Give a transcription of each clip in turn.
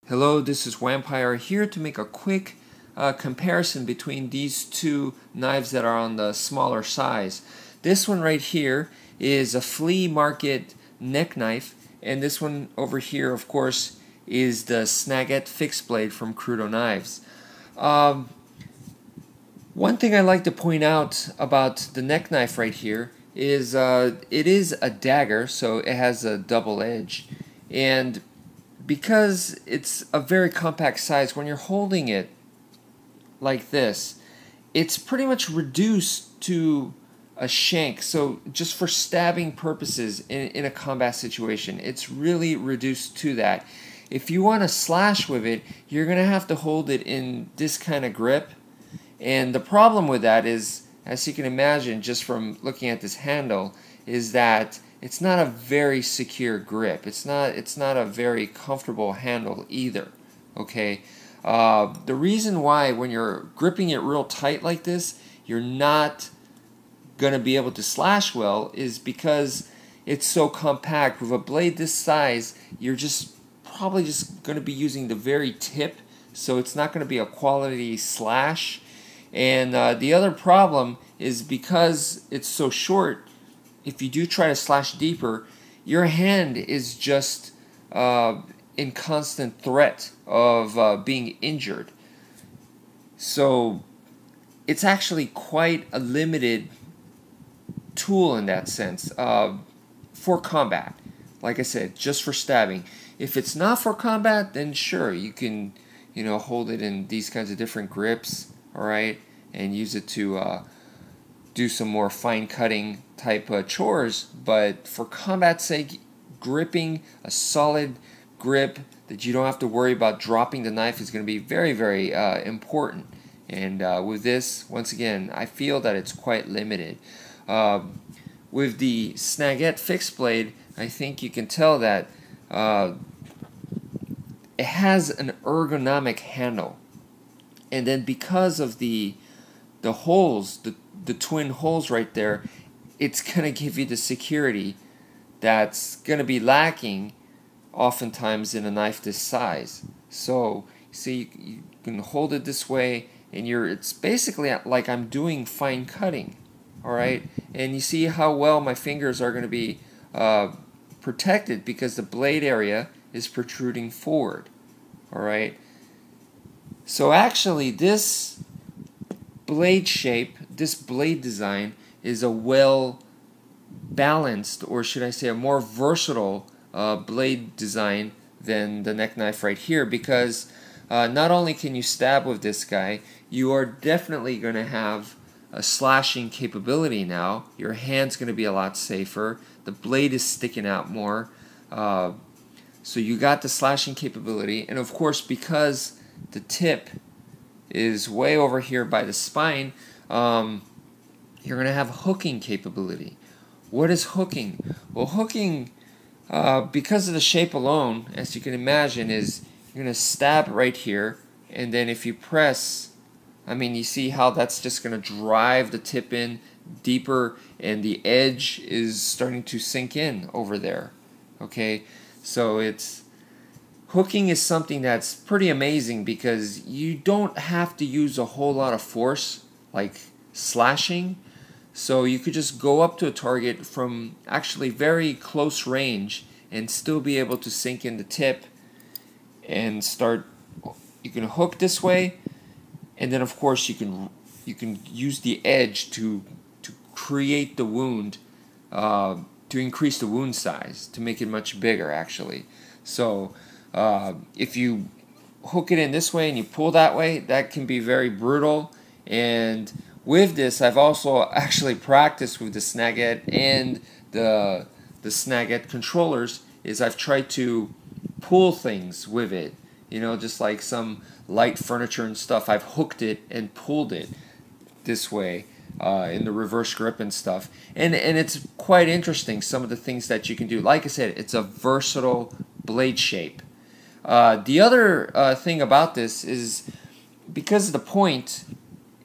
Hello, this is Vampire here to make a quick comparison between these two knives that are on the smaller size. This one right here is a flea market neck knife, and this one over here, of course, is the SNAGette fixed blade from Crudo Knives. One thing I like to point out about the neck knife right here is it is a dagger, so it has a double edge, and because it's a very compact size, when you're holding it like this, it's pretty much reduced to a shank. So just for stabbing purposes in a combat situation, it's really reduced to that. If you want to slash with it, you're going to have to hold it in this kind of grip. And the problem with that is, as you can imagine just from looking at this handle, is that it's not a very secure grip. It's not a very comfortable handle either. Okay, the reason why when you're gripping it real tight like this, you're not gonna be able to slash well is because it's so compact. With a blade this size, you're probably just gonna be using the very tip, so it's not gonna be a quality slash. And the other problem is because it's so short, if you do try to slash deeper, your hand is just in constant threat of being injured. So it's actually quite a limited tool in that sense for combat. Like I said, just for stabbing. If it's not for combat, then sure, you can hold it in these kinds of different grips, all right, and use it to do some more fine cutting type chores. But for combat's sake, gripping a solid grip that you don't have to worry about dropping the knife is going to be very, very important. And with this, once again, I feel that it's quite limited. With the SNAGette fixed blade, I think you can tell that it has an ergonomic handle, and then because of the holes, the twin holes right there, it's gonna give you the security that's gonna be lacking oftentimes in a knife this size. So see, you can hold it this way, and it's basically like I'm doing fine cutting, all right. And you see how well my fingers are going to be protected because the blade area is protruding forward, all right. So actually, this blade shape, this blade design is a well balanced, or should I say a more versatile blade design than the neck knife right here, because not only can you stab with this guy, you are definitely going to have a slashing capability now. Your hand's going to be a lot safer. The blade is sticking out more. So you got the slashing capability, and of course, because the tip is way over here by the spine, you're going to have hooking capability. What is hooking? Well, hooking, because of the shape alone, as you can imagine, is you're going to stab right here, and then if you press, I mean, you see how that's just going to drive the tip in deeper, and the edge is starting to sink in over there. Okay, so hooking is something that's pretty amazing because you don't have to use a whole lot of force like slashing. So you could just go up to a target from actually very close range and still be able to sink in the tip and start. You can hook this way, and then of course you can use the edge to create the wound, to increase the wound size, to make it much bigger actually. So if you hook it in this way and you pull that way, that can be very brutal. And with this, I've also actually practiced with the SNAGette and the SNAGette controllers. Is I've tried to pull things with it, just like some light furniture and stuff. I've hooked it and pulled it this way in the reverse grip and stuff, and it's quite interesting some of the things that you can do. Like I said, it's a versatile blade shape. The other thing about this is because of the point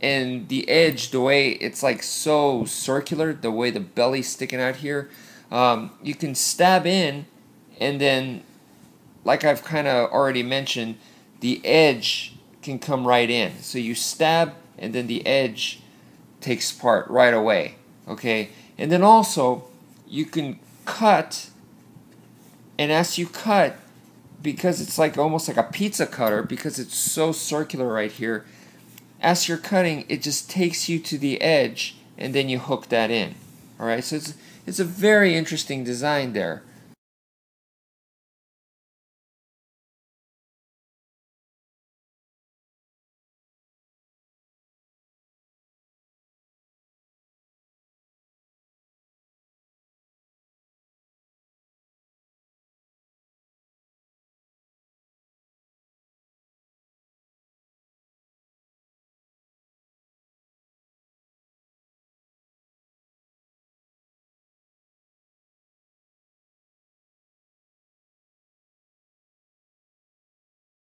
and the edge, the way it's like so circular, the way the belly's sticking out here, you can stab in and then like I've kind of already mentioned, the edge can come right in. So you stab and then the edge takes part right away. Okay, and then also you can cut, and as you cut, because it's like almost like a pizza cutter, because it's so circular right here, as you're cutting, it just takes you to the edge and then you hook that in. Alright, so it's a very interesting design there.